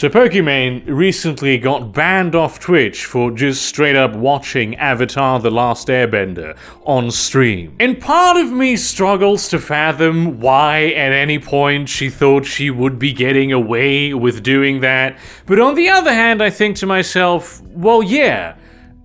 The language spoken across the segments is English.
So Pokimane recently got banned off Twitch for just straight up watching Avatar: The Last Airbender on stream. And part of me struggles to fathom why at any point she thought she would be getting away with doing that. But on the other hand, I think to myself, well, yeah,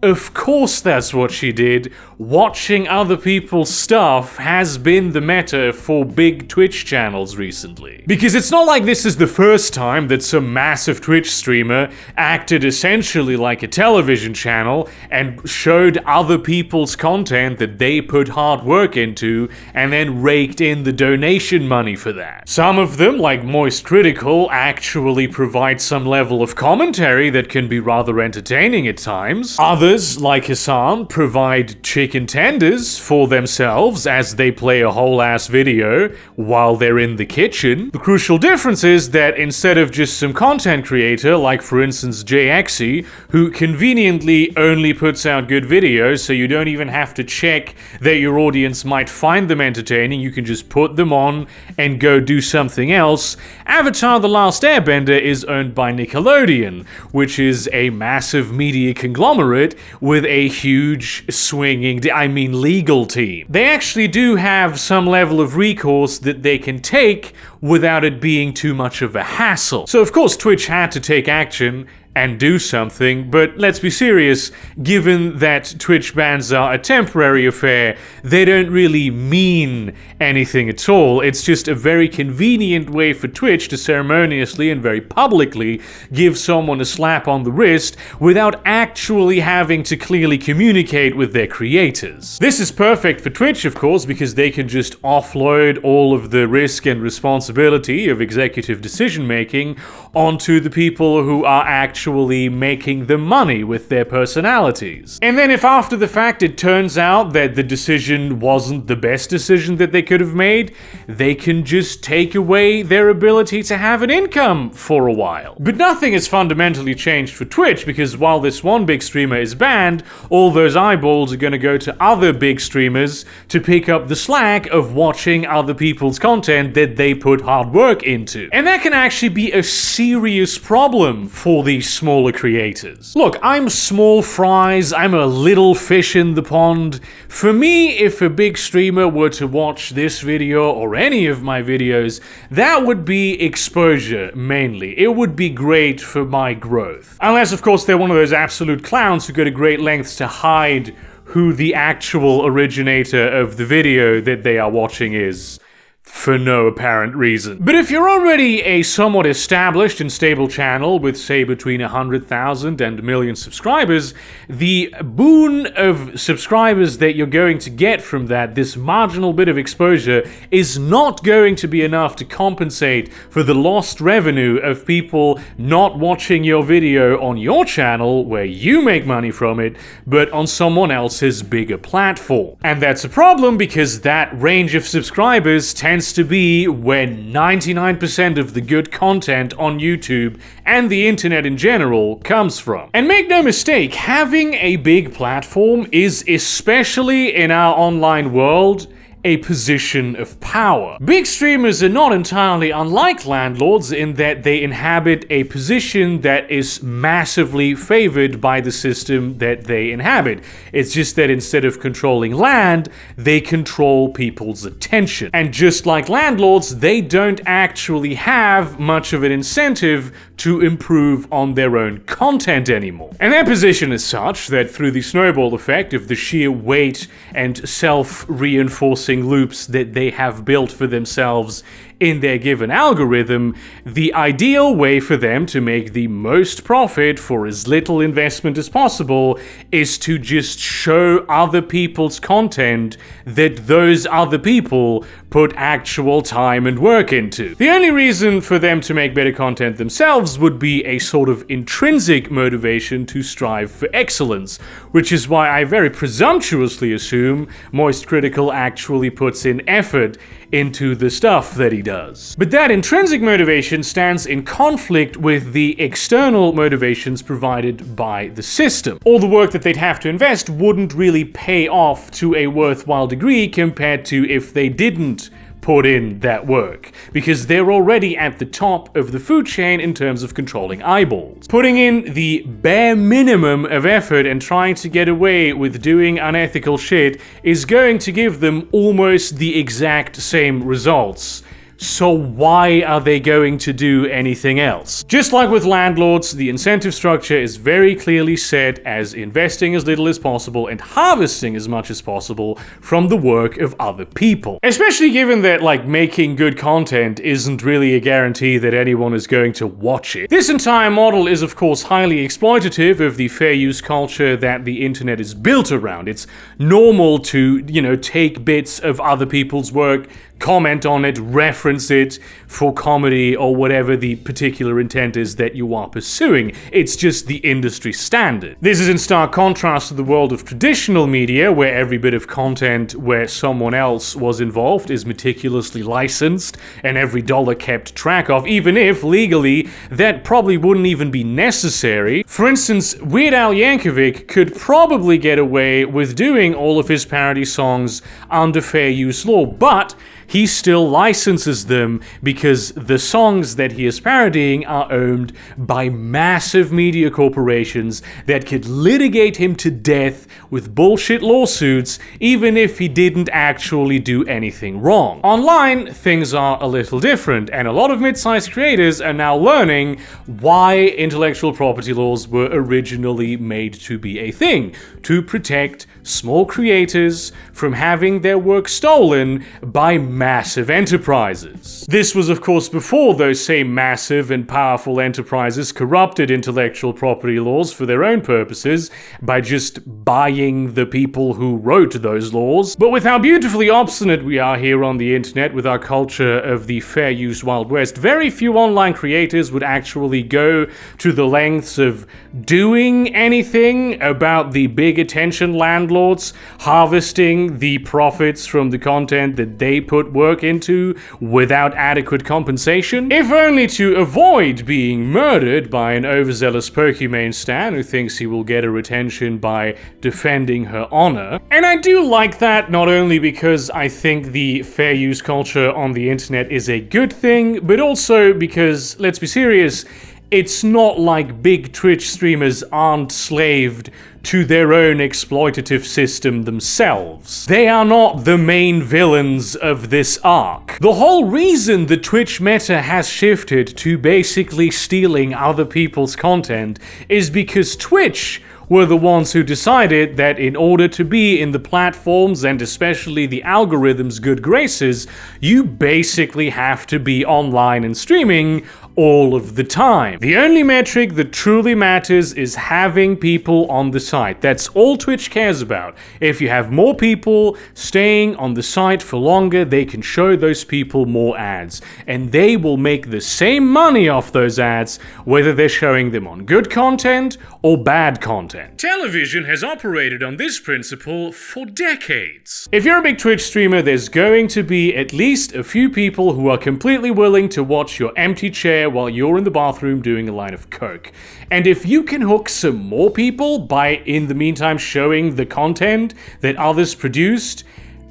of course that's what she did. Watching other people's stuff has been the meta for big Twitch channels recently. Because it's not like this is the first time that some massive Twitch streamer acted essentially like a television channel and showed other people's content that they put hard work into and then raked in the donation money for that. Some of them, like Moist Critical, actually provide some level of commentary that can be rather entertaining at times. Others, like Hassan, provide chicken tenders for themselves as they play a whole ass video while they're in the kitchen. The crucial difference is that instead of just some content creator, like for instance JXE, who conveniently only puts out good videos so you don't even have to check that your audience might find them entertaining, you can just put them on and go do something else, Avatar: The Last Airbender is owned by Nickelodeon, which is a massive media conglomerate with a huge swinging, legal team. They actually do have some level of recourse that they can take without it being too much of a hassle. So of course Twitch had to take action and do something, but let's be serious, given that Twitch bans are a temporary affair, they don't really mean anything at all. It's just a very convenient way for Twitch to ceremoniously and very publicly give someone a slap on the wrist without actually having to clearly communicate with their creators. This is perfect for Twitch, of course, because they can just offload all of the risk and responsibility of executive decision making onto the people who are actually making the money with their personalities. And then if after the fact it turns out that the decision wasn't the best decision that they could have made, they can just take away their ability to have an income for a while. But nothing has fundamentally changed for Twitch, because while this one big streamer is banned, all those eyeballs are going to go to other big streamers to pick up the slack of watching other people's content that they put hard work into. And that can actually be a serious problem for these smaller creators. Look, I'm small fries, I'm a little fish in the pond. For me, if a big streamer were to watch this video or any of my videos, that would be exposure mainly. It would be great for my growth. Unless, of course, they're one of those absolute clowns who go to great lengths to hide who the actual originator of the video that they are watching is, for no apparent reason. But if you're already a somewhat established and stable channel with, say, between 100,000 and 1 million subscribers, the boon of subscribers that you're going to get from that, this marginal bit of exposure, is not going to be enough to compensate for the lost revenue of people not watching your video on your channel, where you make money from it, but on someone else's bigger platform. And that's a problem, because that range of subscribers tends to be where 99% of the good content on YouTube and the internet in general comes from. And make no mistake, having a big platform is, especially in our online world, a position of power. Big streamers are not entirely unlike landlords in that they inhabit a position that is massively favored by the system that they inhabit. It's just that instead of controlling land, they control people's attention. And just like landlords, they don't actually have much of an incentive to improve on their own content anymore. And their position is such that through the snowball effect of the sheer weight and self-reinforcing loops that they have built for themselves in their given algorithm, the ideal way for them to make the most profit for as little investment as possible is to just show other people's content that those other people put actual time and work into. The only reason for them to make better content themselves would be a sort of intrinsic motivation to strive for excellence, which is why I very presumptuously assume Moist Critical actually puts in effort into the stuff that he does. But that intrinsic motivation stands in conflict with the external motivations provided by the system. All the work that they'd have to invest wouldn't really pay off to a worthwhile degree compared to if they didn't put in that work, because they're already at the top of the food chain in terms of controlling eyeballs. Putting in the bare minimum of effort and trying to get away with doing unethical shit is going to give them almost the exact same results. So why are they going to do anything else? Just like with landlords, the incentive structure is very clearly set as investing as little as possible and harvesting as much as possible from the work of other people. Especially given that, like, making good content isn't really a guarantee that anyone is going to watch it. This entire model is, of course, highly exploitative of the fair use culture that the internet is built around. It's normal to, take bits of other people's work, comment on it, reference it for comedy or whatever the particular intent is that you are pursuing. It's just the industry standard. This is in stark contrast to the world of traditional media, where every bit of content where someone else was involved is meticulously licensed and every dollar kept track of, even if legally that probably wouldn't even be necessary. For instance, Weird Al Yankovic could probably get away with doing all of his parody songs under fair use law, but he still licenses them because the songs that he is parodying are owned by massive media corporations that could litigate him to death with bullshit lawsuits even if he didn't actually do anything wrong. Online, things are a little different, and a lot of mid-sized creators are now learning why intellectual property laws were originally made to be a thing: to protect small creators from having their work stolen by massive enterprises. This was, of course, before those same massive and powerful enterprises corrupted intellectual property laws for their own purposes by just buying the people who wrote those laws. But with how beautifully obstinate we are here on the internet with our culture of the fair use Wild West, very few online creators would actually go to the lengths of doing anything about the big attention landlords harvesting the profits from the content that they put work into without adequate compensation, if only to avoid being murdered by an overzealous Pokimane stan who thinks he will get her attention by defending her honor. And I do like that, not only because I think the fair use culture on the internet is a good thing, but also because, let's be serious, it's not like big Twitch streamers aren't slaved to their own exploitative system themselves. They are not the main villains of this arc. The whole reason the Twitch meta has shifted to basically stealing other people's content is because Twitch were the ones who decided that in order to be in the platforms and especially the algorithm's good graces, you basically have to be online and streaming all of the time. The only metric that truly matters is having people on the site. That's all Twitch cares about. If you have more people staying on the site for longer, they can show those people more ads. And they will make the same money off those ads, whether they're showing them on good content or bad content. Television has operated on this principle for decades. If you're a big Twitch streamer, there's going to be at least a few people who are completely willing to watch your empty chair while you're in the bathroom doing a line of coke. And if you can hook some more people by, in the meantime, showing the content that others produced,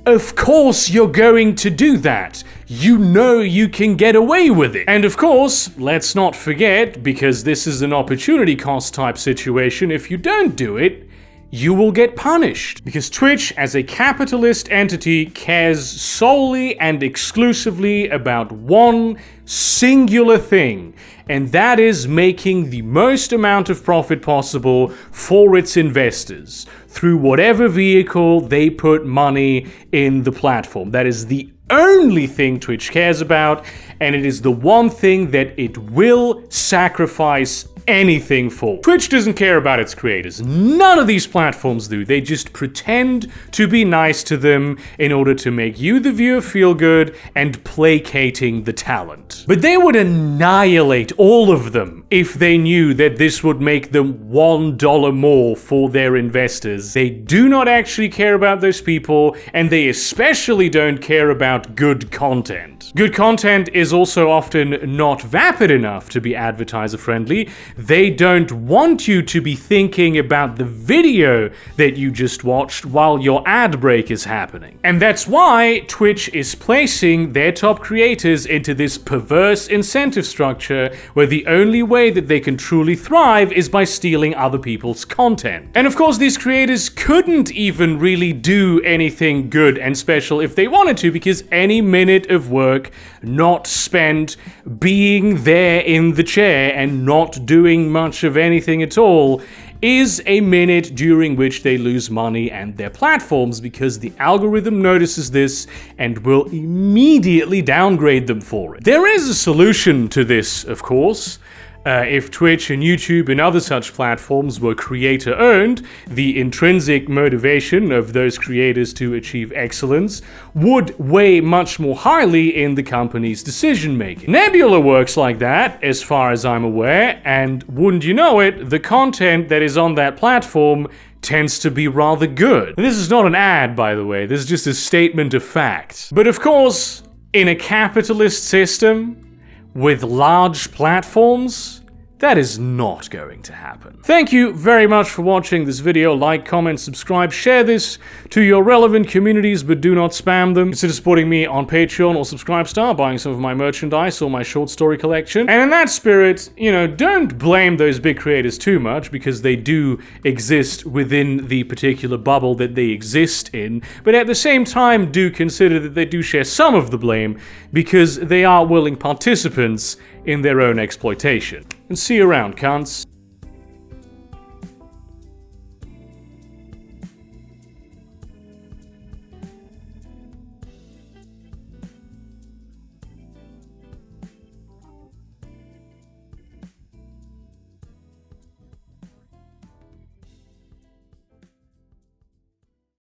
of course you're going to do that. You know you can get away with it. And of course, let's not forget, because this is an opportunity cost type situation, if you don't do it, you will get punished. Because Twitch, as a capitalist entity, cares solely and exclusively about one singular thing, and that is making the most amount of profit possible for its investors through whatever vehicle they put money in the platform. That is the only thing Twitch cares about, and it is the one thing that it will sacrifice anything for. Twitch doesn't care about its creators. None of these platforms do. They just pretend to be nice to them in order to make you, the viewer, feel good and placating the talent. But they would annihilate all of them if they knew that this would make them $1 more for their investors. They do not actually care about those people, and they especially don't care about good content. Good content is also often not vapid enough to be advertiser friendly. They don't want you to be thinking about the video that you just watched while your ad break is happening. And that's why Twitch is placing their top creators into this perverse incentive structure where the only way that they can truly thrive is by stealing other people's content. And of course, these creators couldn't even really do anything good and special if they wanted to, because any minute of work not spent being there in the chair and not doing much of anything at all is a minute during which they lose money and their platforms, because the algorithm notices this and will immediately downgrade them for it. There is a solution to this, of course. If Twitch and YouTube and other such platforms were creator-owned, the intrinsic motivation of those creators to achieve excellence would weigh much more highly in the company's decision-making. Nebula works like that, as far as I'm aware, and wouldn't you know it, the content that is on that platform tends to be rather good. This is not an ad, by the way, this is just a statement of fact. But of course, in a capitalist system, with large platforms, that is not going to happen. Thank you very much for watching this video. Like, comment, subscribe, share this to your relevant communities, but do not spam them. Consider supporting me on Patreon or Subscribestar, buying some of my merchandise or my short story collection. And in that spirit, don't blame those big creators too much, because they do exist within the particular bubble that they exist in. But at the same time, do consider that they do share some of the blame, because they are willing participants in their own exploitation. And see you around, cunts.